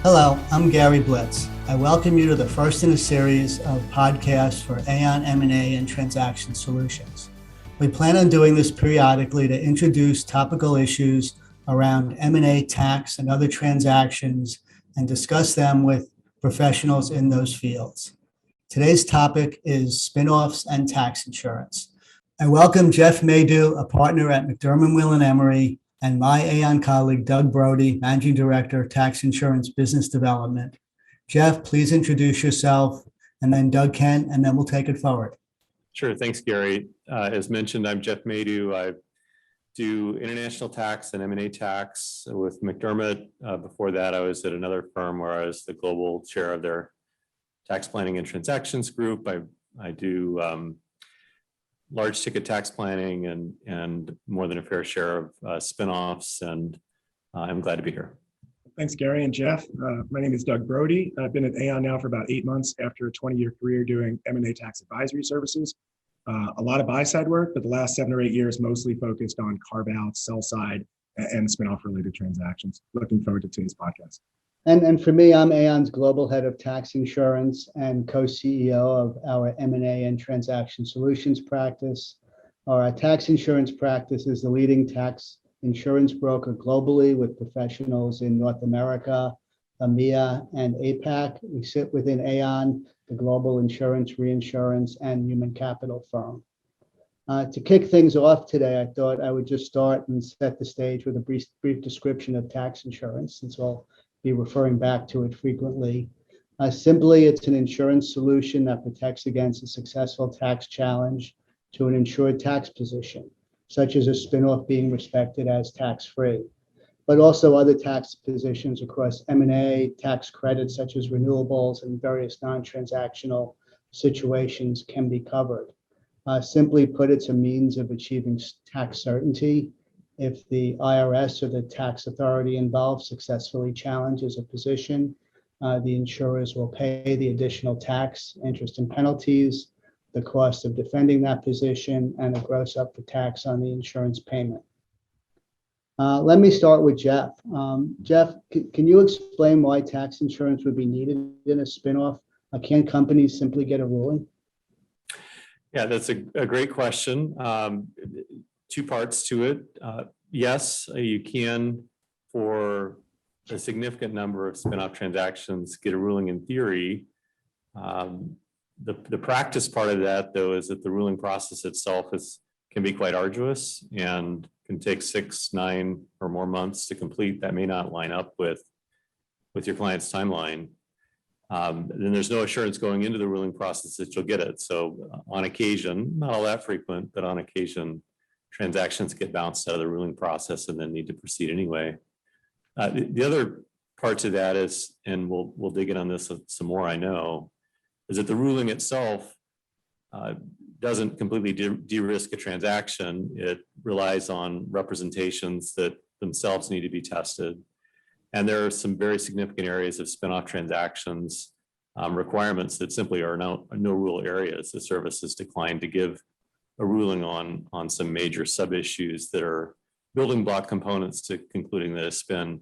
Hello, I'm Gary Blitz. I welcome you to the first in a series of podcasts for Aon M&A and Transaction Solutions. We plan on doing this periodically to introduce topical issues around M&A, tax, and other transactions and discuss them with professionals in those fields. Today's topic is spinoffs and tax insurance. I welcome Jeff Maydew, a partner at McDermott Will & Emery, and my Aon colleague, Doug Brody, Managing Director, Tax Insurance Business Development. Jeff, please introduce yourself, and then Doug can, and then we'll take it forward. Sure. Thanks, Gary. As mentioned, I'm Jeff Maydew. I do international tax and M&A tax with McDermott. Before that, I was at another firm where I was the global chair of their tax planning and transactions group. I do large ticket tax planning and more than a fair share of spinoffs, and I'm glad to be here. Thanks, Gary and Jeff. My name is Doug Brody. I've been at Aon now for about 8 months after a 20-year career doing M&A tax advisory services. A lot of buy-side work, but the last 7 or 8 years mostly focused on carve-outs, sell-side, and spinoff related transactions. Looking forward to today's podcast. And for me, I'm Aon's Global Head of Tax Insurance and co-CEO of our M&A and Transaction Solutions practice. Our tax insurance practice is the leading tax insurance broker globally with professionals in North America, EMEA, and APAC. We sit within Aon, the global insurance, reinsurance, and human capital firm. To kick things off today, I thought I would just start and set the stage with a brief description of tax insurance, since I'll be referring back to it frequently. Simply, it's an insurance solution that protects against a successful tax challenge to an insured tax position, such as a spinoff being respected as tax-free, but also other tax positions across M&A, tax credits such as renewables, and various non-transactional situations can be covered. Simply put, it's a means of achieving tax certainty. If the IRS or the tax authority involved successfully challenges a position, the insurers will pay the additional tax, interest, and penalties, the cost of defending that position, and a gross up for tax on the insurance payment. Let me start with Jeff. Jeff, can you explain why tax insurance would be needed in a spinoff? Can companies simply get a ruling? Yeah, that's a great question. 2 parts to it. Yes, you can, for a significant number of spinoff transactions, get a ruling in theory. The practice part of that, though, is that the ruling process itself can be quite arduous and can take 6, 9, or more months to complete. That may not line up with your client's timeline. Then there's no assurance going into the ruling process that you'll get it. So on occasion, not all that frequent, but on occasion, transactions get bounced out of the ruling process and then need to proceed anyway. The other part to that is, and we'll dig in on this some more, I know, is that the ruling itself doesn't completely de-risk a transaction. It relies on representations that themselves need to be tested. And there are some very significant areas of spinoff transactions, requirements that simply are no rule areas. The service has declined to give a ruling on some major sub-issues that are building block components to concluding that a spin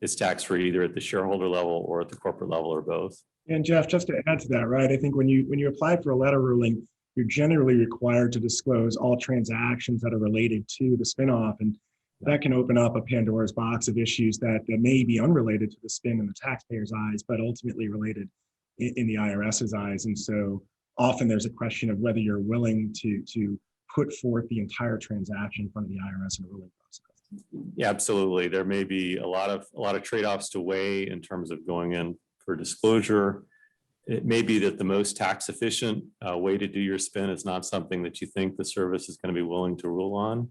is tax-free either at the shareholder level or at the corporate level or both. And Jeff, just to add to that, right? I think when you apply for a letter ruling, you're generally required to disclose all transactions that are related to the spinoff, and that can open up a Pandora's box of issues that may be unrelated to the spin in the taxpayer's eyes, but ultimately related in the IRS's eyes. And so often there's a question of whether you're willing to put forth the entire transaction in front of the IRS in a ruling process. Yeah, absolutely. There may be a lot of trade-offs to weigh in terms of going in for disclosure. It may be that the most tax efficient way to do your spin is not something that you think the service is going to be willing to rule on.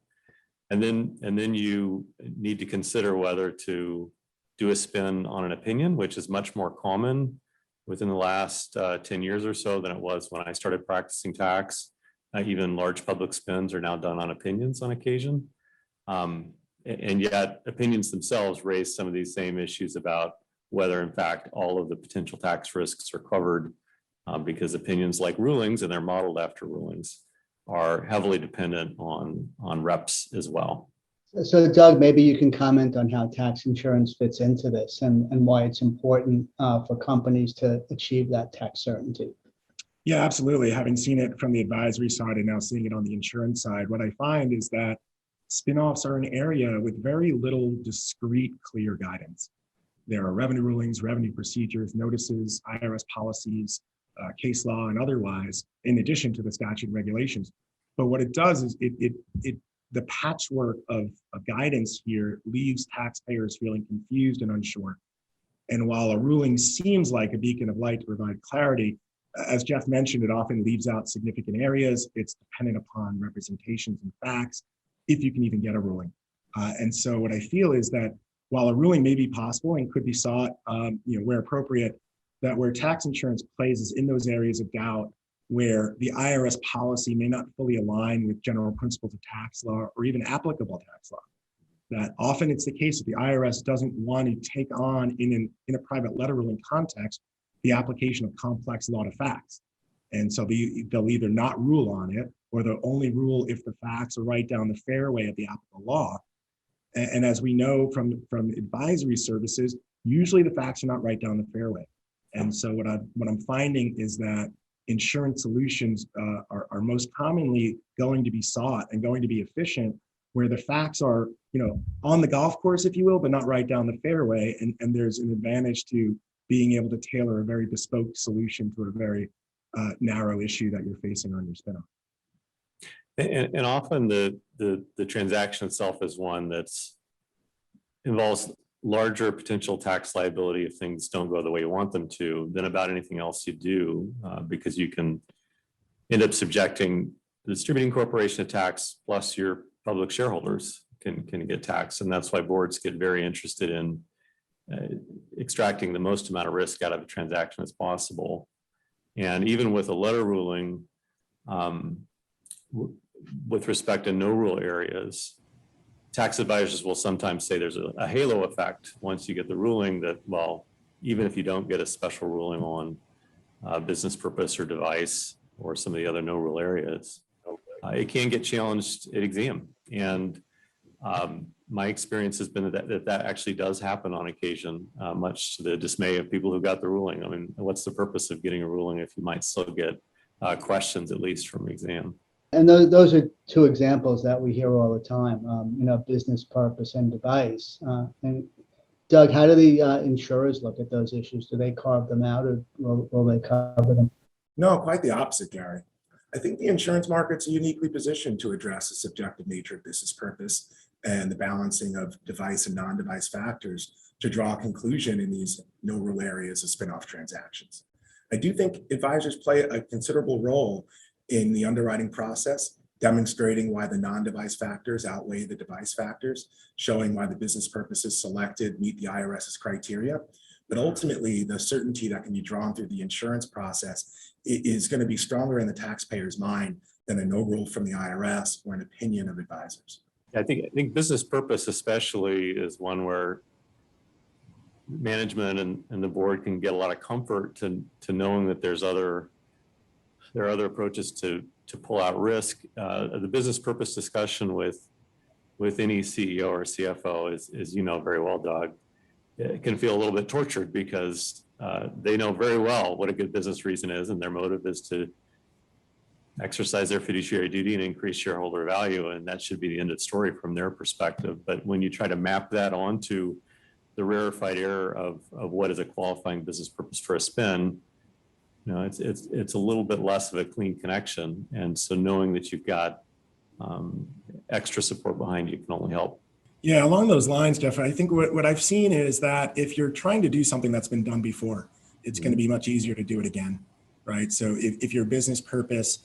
And then you need to consider whether to do a spin on an opinion, which is much more common within the last 10 years or so than it was when I started practicing tax. Even large public spins are now done on opinions on occasion. And yet opinions themselves raise some of these same issues about whether in fact all of the potential tax risks are covered, because opinions, like rulings, and they're modeled after rulings, are heavily dependent on reps as well. So Doug, maybe you can comment on how tax insurance fits into this and why it's important for companies to achieve that tax certainty. Yeah, absolutely. Having seen it from the advisory side and now seeing it on the insurance side, what I find is that spinoffs are an area with very little discrete, clear guidance. There are revenue rulings, revenue procedures, notices, IRS policies, case law, and otherwise, in addition to the statute and regulations. But what it does is the patchwork of guidance here leaves taxpayers feeling confused and unsure. And while a ruling seems like a beacon of light to provide clarity, as Jeff mentioned, it often leaves out significant areas. It's dependent upon representations and facts, if you can even get a ruling. And so what I feel is that while a ruling may be possible and could be sought, where appropriate, that where tax insurance plays is in those areas of doubt where the IRS policy may not fully align with general principles of tax law or even applicable tax law. That often it's the case that the IRS doesn't want to take on in a private letter ruling context the application of complex law to facts. And so they'll either not rule on it or they'll only rule if the facts are right down the fairway of the applicable law. And as we know from advisory services, usually the facts are not right down the fairway. And so what I'm finding is that insurance solutions are most commonly going to be sought and going to be efficient where the facts are, on the golf course, if you will, but not right down the fairway. And there's an advantage to being able to tailor a very bespoke solution to a very narrow issue that you're facing on your spinoff. And often the transaction itself is one that's involves larger potential tax liability if things don't go the way you want them to than about anything else you do, because you can end up subjecting the distributing corporation to tax plus your public shareholders can get taxed. And that's why boards get very interested in extracting the most amount of risk out of a transaction as possible. And even with a letter ruling, with respect to no rule areas, tax advisors will sometimes say there's a halo effect once you get the ruling that, well, even if you don't get a special ruling on business purpose or device or some of the other no rule areas, it can get challenged at exam. And my experience has been that actually does happen on occasion, much to the dismay of people who got the ruling. I mean, what's the purpose of getting a ruling if you might still get questions, at least from exam? And those are two examples that we hear all the time, business purpose and device. And Doug, how do the insurers look at those issues? Do they carve them out or will they cover them? No, quite the opposite, Gary. I think the insurance markets are uniquely positioned to address the subjective nature of business purpose and the balancing of device and non-device factors to draw a conclusion in these no rule areas of spinoff transactions. I do think advisors play a considerable role in the underwriting process, demonstrating why the non-device factors outweigh the device factors, showing why the business purposes selected meet the IRS's criteria. But ultimately, the certainty that can be drawn through the insurance process is going to be stronger in the taxpayer's mind than a no rule from the IRS or an opinion of advisors. I think business purpose especially is one where management and the board can get a lot of comfort to knowing that there are other approaches to pull out risk. The business purpose discussion with any CEO or CFO is very well, Doug, it can feel a little bit tortured because they know very well what a good business reason is, and their motive is to exercise their fiduciary duty and increase shareholder value, and that should be the end of the story from their perspective. But when you try to map that onto the rarefied air of what is a qualifying business purpose for a spin, it's a little bit less of a clean connection. And so knowing that you've got extra support behind you can only help. Yeah, along those lines, Jeff, I think what I've seen is that if you're trying to do something that's been done before, it's going to be much easier to do it again, right? So if your business purpose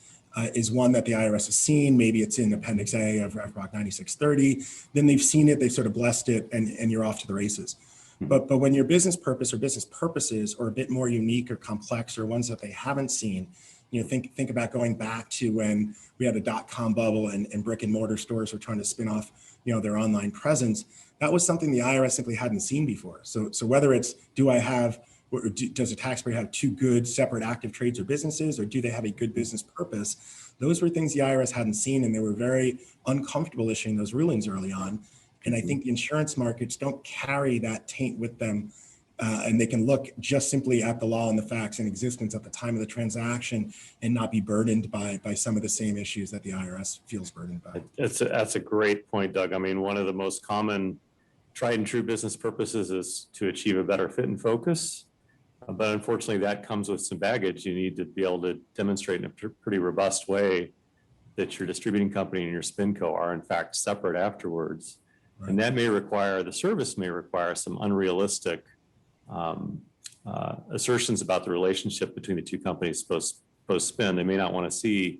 is one that the IRS has seen, maybe it's in Appendix A of RFROC 9630, then they've seen it, they've sort of blessed it, and you're off to the races. But when your business purpose or business purposes are a bit more unique or complex or ones that they haven't seen, think about going back to when we had a dot-com bubble and brick and mortar stores were trying to spin off, their online presence. That was something the IRS simply hadn't seen before. So whether it's does a taxpayer have two good separate active trades or businesses, or do they have a good business purpose? Those were things the IRS hadn't seen, and they were very uncomfortable issuing those rulings early on. And I think the insurance markets don't carry that taint with them. And they can look just simply at the law and the facts in existence at the time of the transaction and not be burdened by some of the same issues that the IRS feels burdened by. That's a great point, Doug. I mean, one of the most common tried and true business purposes is to achieve a better fit and focus. But unfortunately, that comes with some baggage. You need to be able to demonstrate in a pretty robust way that your distributing company and your SpinCo are in fact separate afterwards. Right. And that may require, the service may require some unrealistic assertions about the relationship between the two companies post-spin. They may not want to see,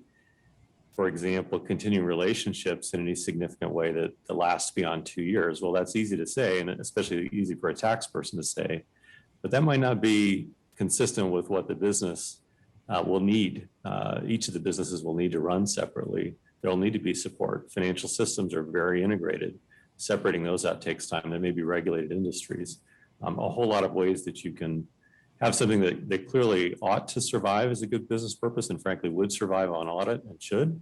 for example, continuing relationships in any significant way that lasts beyond 2 years. Well, that's easy to say, and especially easy for a tax person to say, but that might not be consistent with what the business will need. Each of the businesses will need to run separately. There'll need to be support. Financial systems are very integrated. Separating those out takes time. There may be regulated industries. A whole lot of ways that you can have something that clearly ought to survive as a good business purpose and frankly would survive on audit and should,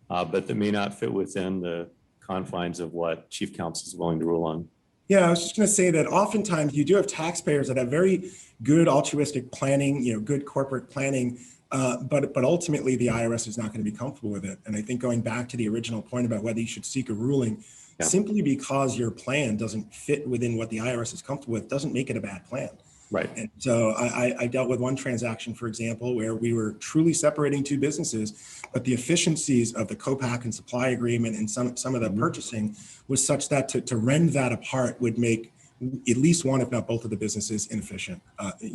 but that may not fit within the confines of what Chief Counsel is willing to rule on. Yeah, I was just going to say that oftentimes you do have taxpayers that have very good altruistic planning, good corporate planning, but ultimately the IRS is not going to be comfortable with it. And I think going back to the original point about whether you should seek a ruling, simply because your plan doesn't fit within what the IRS is comfortable with doesn't make it a bad plan. Right. And so I dealt with one transaction, for example, where we were truly separating two businesses, but the efficiencies of the co-pack and supply agreement and some of the purchasing was such that to rend that apart would make at least one, if not both of the businesses inefficient,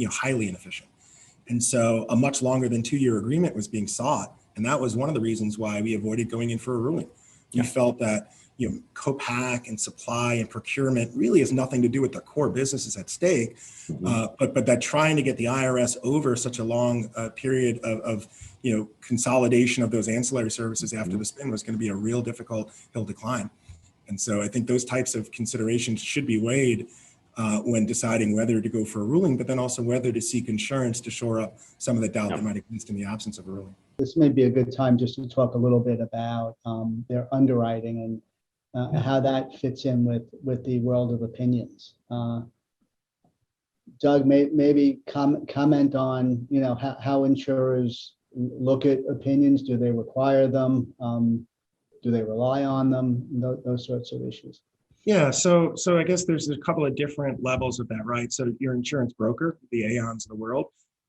highly inefficient. And so a much longer than 2-year agreement was being sought. And that was one of the reasons why we avoided going in for a ruling. We felt that co-pack and supply and procurement really has nothing to do with the core businesses at stake, but that trying to get the IRS over such a long period of consolidation of those ancillary services after the spin was going to be a real difficult hill to climb. And so I think those types of considerations should be weighed when deciding whether to go for a ruling, but then also whether to seek insurance to shore up some of the doubt that might exist in the absence of a ruling. This may be a good time just to talk a little bit about their underwriting and how that fits in with the world of opinions. Doug, maybe comment on how insurers look at opinions. Do they require them? Do they rely on them? Those sorts of issues. Yeah, so I guess there's a couple of different levels of that, right? So your insurance broker, the Aons of the world,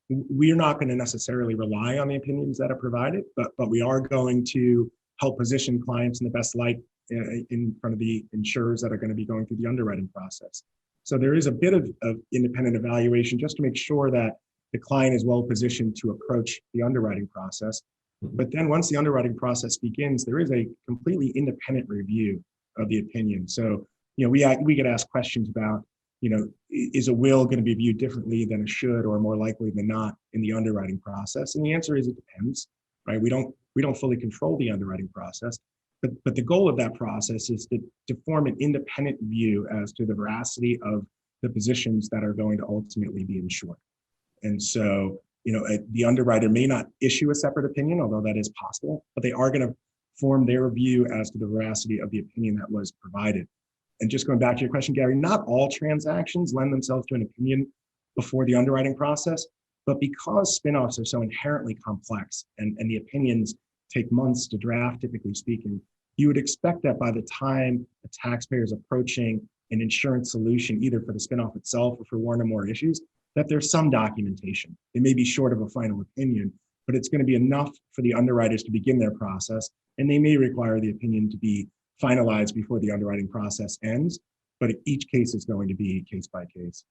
we're not going to necessarily rely on the opinions that are provided, but we are going to help position clients in the best light in front of the insurers that are going to be going through the underwriting process. So there is a bit of independent evaluation just to make sure that the client is well positioned to approach the underwriting process. But then once the underwriting process begins, there is a completely independent review of the opinion. So, we get asked questions about, is a will going to be viewed differently than a should or more likely than not in the underwriting process? And the answer is it depends, right? We don't fully control the underwriting process. But the goal of that process is to form an independent view as to the veracity of the positions that are going to ultimately be insured. And so, the underwriter may not issue a separate opinion, although that is possible, but they are going to form their view as to the veracity of the opinion that was provided. And just going back to your question, Gary, not all transactions lend themselves to an opinion before the underwriting process, but because spinoffs are so inherently complex and the opinions take months to draft, typically speaking, you would expect that by the time a taxpayer is approaching an insurance solution, either for the spinoff itself or for one or more issues, that there's some documentation. It may be short of a final opinion, but it's going to be enough for the underwriters to begin their process, and they may require the opinion to be finalized before the underwriting process ends, but each case is going to be case by case.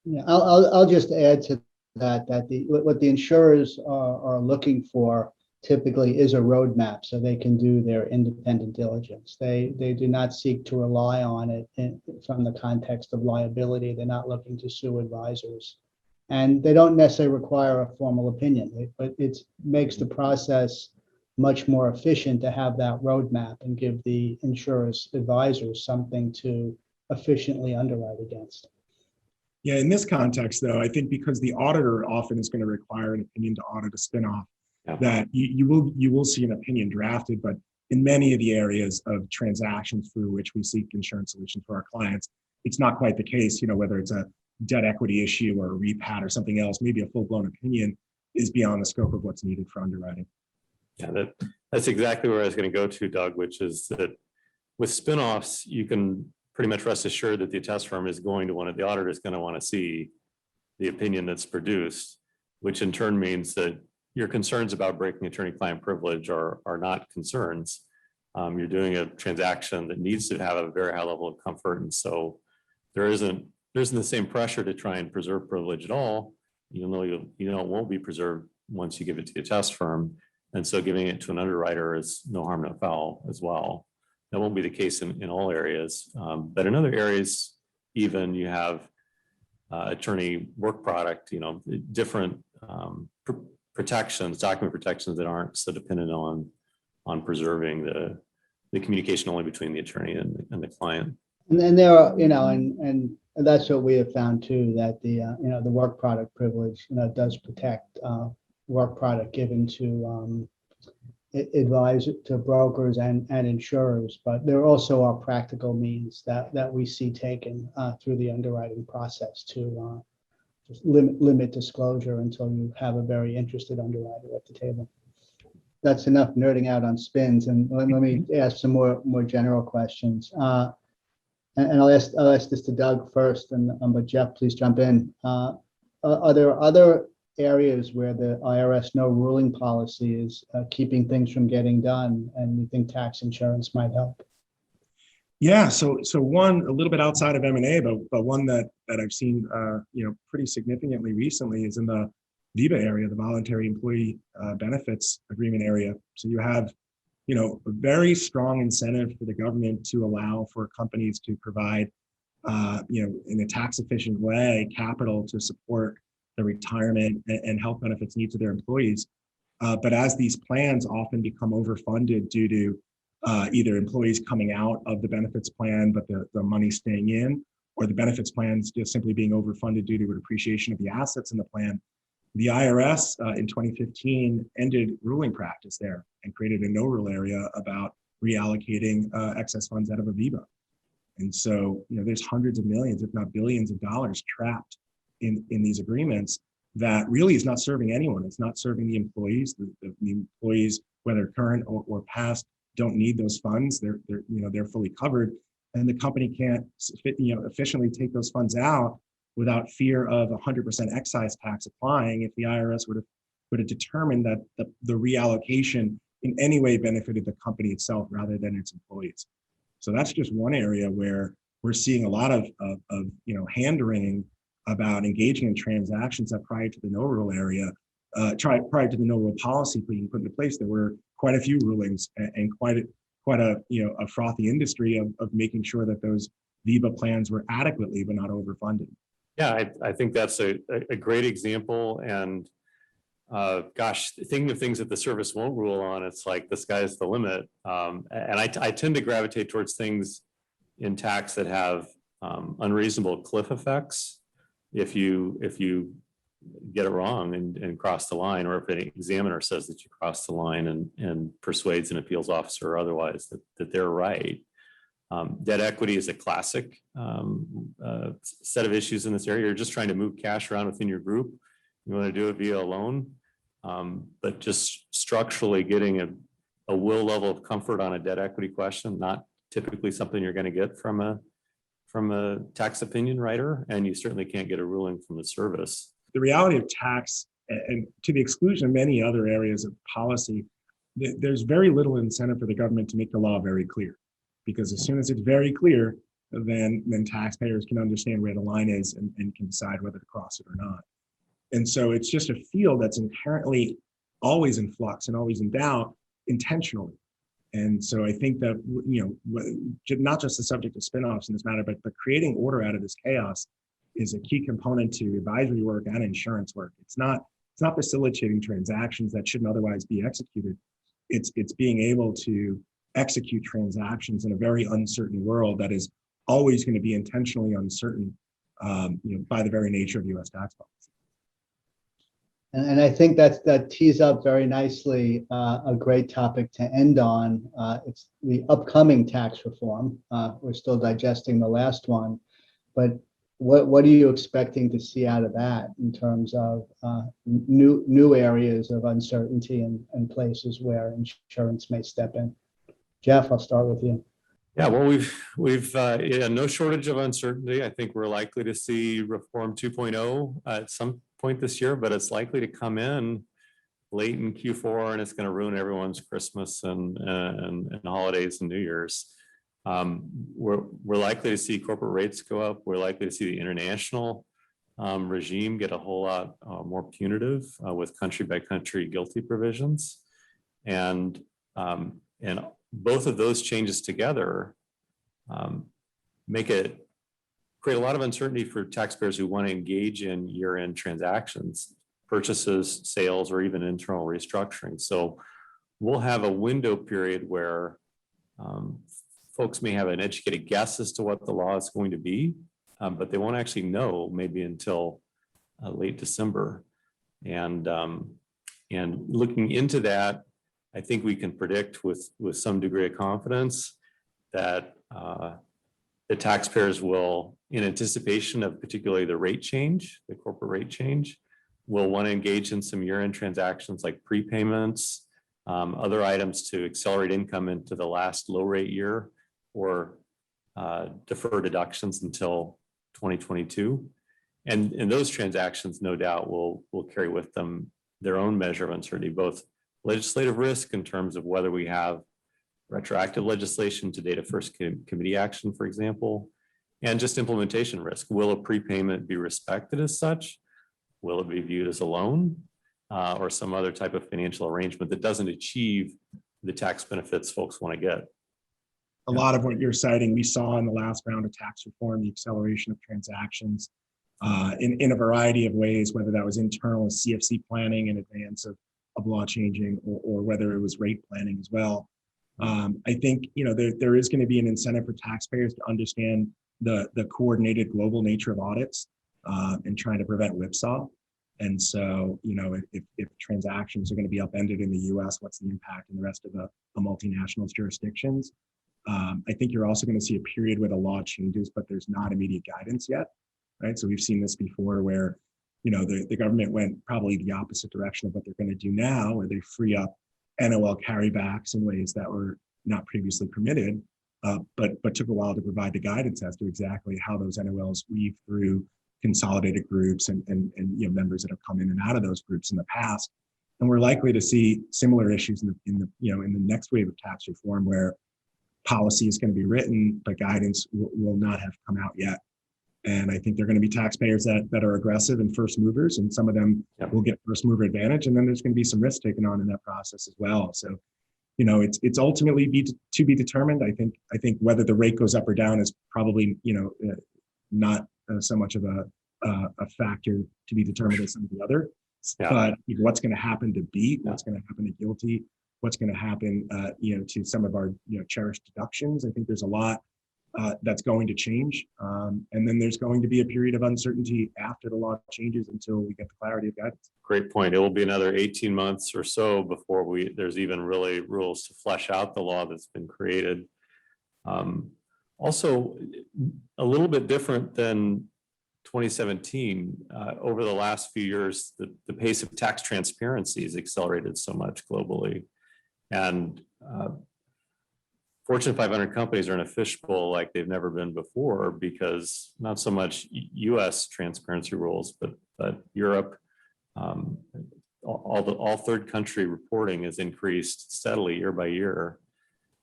Yeah, I'll just add to that what the insurers are looking for typically is a roadmap so they can do their independent diligence. They do not seek to rely on it from the context of liability. They're not looking to sue advisors. And they don't necessarily require a formal opinion, but it makes the process much more efficient to have that roadmap and give the insurers advisors something to efficiently underwrite against. Yeah, in this context, though, I think because the auditor often is going to require an opinion to audit a spinoff, that you will see an opinion drafted, but in many of the areas of transactions through which we seek insurance solutions for our clients, it's not quite the case, whether it's a debt equity issue or a repat or something else, maybe a full-blown opinion is beyond the scope of what's needed for underwriting. Yeah, that's exactly where I was going to go to, Doug, which is that with spinoffs, you can pretty much rest assured that the attest firm is going to the auditor is going to want to see the opinion that's produced, which in turn means that your concerns about breaking attorney-client privilege are not concerns. You're doing a transaction that needs to have a very high level of comfort, and so there isn't the same pressure to try and preserve privilege at all, even though it won't be preserved once you give it to the attest firm. And so giving it to an underwriter is no harm, no foul as well. That won't be the case in all areas, but in other areas, even you have attorney work product, different protections, document protections that aren't so dependent on preserving the communication only between the attorney and the client. And then there are, and that's what we have found too, that the work product privilege, does protect work product given to advisor to brokers and insurers, but there also are practical means that we see taken through the underwriting process to just limit disclosure until you have a very interested underwriter at the table. That's enough nerding out on spins, and let me ask some more general questions. And I'll ask this to Doug first, but Jeff, please jump in. Are there other areas where the IRS no ruling policy is keeping things from getting done, and you think tax insurance might help? Yeah, so one a little bit outside of M&A, but one that I've seen pretty significantly recently is in the VEBA area, the voluntary employee benefits agreement area. So you have a very strong incentive for the government to allow for companies to provide in a tax efficient way capital to support the retirement and health benefits needs of their employees. But as these plans often become overfunded due to either employees coming out of the benefits plan, but the money staying in, or the benefits plans just simply being overfunded due to an appreciation of the assets in the plan, the IRS in 2015 ended ruling practice there and created a no rule area about reallocating excess funds out of a VEBA. And so, there's hundreds of millions, if not billions of dollars trapped in these agreements that really is not serving anyone. It's not serving the employees. The employees, whether current or past, don't need those funds. They're fully covered, and the company can't efficiently take those funds out without fear of 100% excise tax applying if the IRS were to determine that the reallocation in any way benefited the company itself rather than its employees. So that's just one area where we're seeing a lot of hand-wringing about engaging in transactions that prior to the no rule area, prior to the no rule policy being put into place, there were quite a few rulings and quite a frothy industry of making sure that those VEBA plans were adequately but not overfunded. Yeah, I think that's a great example. And thinking of things that the service won't rule on, it's like the sky's the limit. And I tend to gravitate towards things in tax that have unreasonable cliff effects. If you get it wrong and cross the line, or if an examiner says that you crossed the line and persuades an appeals officer or otherwise that they're right. Debt equity is a classic set of issues in this area. You're just trying to move cash around within your group. You want to do it via a loan, but just structurally getting a will level of comfort on a debt equity question, not typically something you're going to get from a tax opinion writer, and you certainly can't get a ruling from the service. The reality of tax, and to the exclusion of many other areas of policy, there's very little incentive for the government to make the law very clear. Because as soon as it's very clear, then taxpayers can understand where the line is and can decide whether to cross it or not. And so it's just a field that's inherently always in flux and always in doubt intentionally. And so I think that, not just the subject of spinoffs in this matter, but creating order out of this chaos is a key component to advisory work and insurance work. It's not facilitating transactions that shouldn't otherwise be executed. It's being able to execute transactions in a very uncertain world that is always going to be intentionally uncertain, by the very nature of U.S. tax policy. And I think that tees up very nicely a great topic to end on. It's the upcoming tax reform. We're still digesting the last one, but what are you expecting to see out of that in terms of new areas of uncertainty and places where insurance may step in? Jeff, I'll start with you. Yeah, well, we've no shortage of uncertainty. I think we're likely to see Reform 2.0 at some point this year, but it's likely to come in late in Q4, and it's going to ruin everyone's Christmas and holidays and New Year's. We're likely to see corporate rates go up. We're likely to see the international regime get a whole lot more punitive with country by country GILTI provisions, and both of those changes together create a lot of uncertainty for taxpayers who want to engage in year-end transactions, purchases, sales, or even internal restructuring. So we'll have a window period where folks may have an educated guess as to what the law is going to be, but they won't actually know maybe until late December. And looking into that, I think we can predict with some degree of confidence that the taxpayers will, in anticipation of particularly the rate change, the corporate rate change, will want to engage in some year-end transactions like prepayments, other items to accelerate income into the last low rate year, or defer deductions until 2022. And those transactions, no doubt, will carry with them their own measure of uncertainty, both legislative risk in terms of whether we have retroactive legislation to date of first committee action, for example, and just implementation risk. Will a prepayment be respected as such? Will it be viewed as a loan or some other type of financial arrangement that doesn't achieve the tax benefits folks want to get? A lot of what you're citing, we saw in the last round of tax reform, the acceleration of transactions in a variety of ways, whether that was internal CFC planning in advance of law changing, or whether it was rate planning as well. I think there is going to be an incentive for taxpayers to understand the coordinated global nature of audits and trying to prevent whipsaw. And so, if transactions are going to be upended in the U.S., what's the impact in the rest of the multinational jurisdictions? I think you're also going to see a period where the law changes, but there's not immediate guidance yet, right? So we've seen this before where the government went probably the opposite direction of what they're going to do now, where they free up NOL carrybacks in ways that were not previously permitted, but took a while to provide the guidance as to exactly how those NOLs weave through consolidated groups and members that have come in and out of those groups in the past. And we're likely to see similar issues in the next wave of tax reform, where policy is going to be written, but guidance will not have come out yet. And I think they're going to be taxpayers that are aggressive and first movers, and some of them will get first mover advantage. And then there's going to be some risk taken on in that process as well. So, it's ultimately to be determined. I think whether the rate goes up or down is probably, not so much of a factor to be determined as some of the other. Yeah. But what's going to happen to BEAT, what's going to happen to GILTI, what's going to happen, to some of our, cherished deductions. I think there's a lot that's going to change. And then there's going to be a period of uncertainty after the law changes until we get the clarity of guidance. Great point. It will be another 18 months or so before there's even really rules to flesh out the law that's been created. Also, a little bit different than 2017, over the last few years, the pace of tax transparency has accelerated so much globally. And Fortune 500 companies are in a fishbowl like they've never been before, because not so much US transparency rules, but Europe, all third country reporting has increased steadily year by year,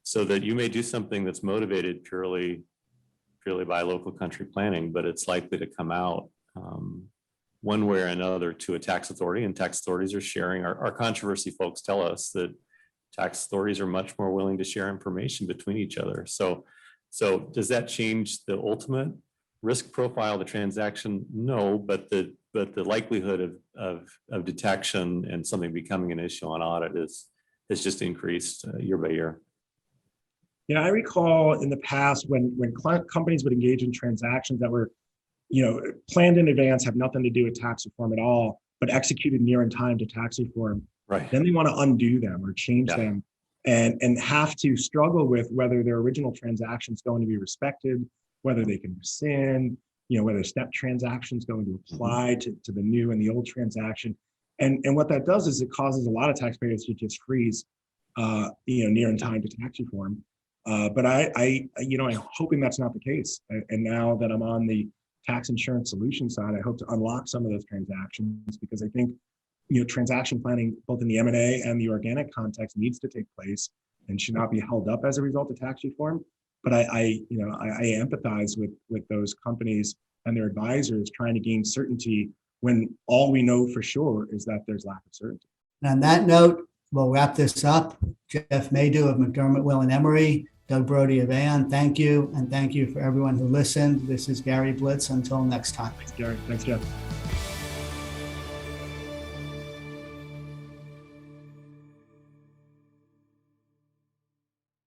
so that you may do something that's motivated purely by local country planning, but it's likely to come out one way or another to a tax authority, and tax authorities are sharing. Our controversy folks tell us that tax authorities are much more willing to share information between each other. So does that change the ultimate risk profile of the transaction? No, but the likelihood of detection and something becoming an issue on audit has just increased year by year. Yeah, I recall in the past when companies would engage in transactions that were, planned in advance, have nothing to do with tax reform at all. but executed near in time to tax reform. Right. Then they want to undo them or change Yeah. them and have to struggle with whether their original transaction is going to be respected, whether they can rescind, whether step transactions going to apply to the new and the old transaction. And what that does is it causes a lot of taxpayers to just freeze, near in time to tax reform. But I'm hoping that's not the case. And now that I'm on the tax insurance solution side, I hope to unlock some of those transactions, because I think, transaction planning, both in the M&A and the organic context, needs to take place and should not be held up as a result of tax reform. But I empathize with those companies and their advisors trying to gain certainty when all we know for sure is that there's lack of certainty. And on that note, we'll wrap this up. Jeff Maydew of McDermott, Will & Emery, Doug Brody of Aon, thank you. And thank you for everyone who listened. This is Gary Blitz. Until next time. Thanks, Gary. Thanks, Jeff.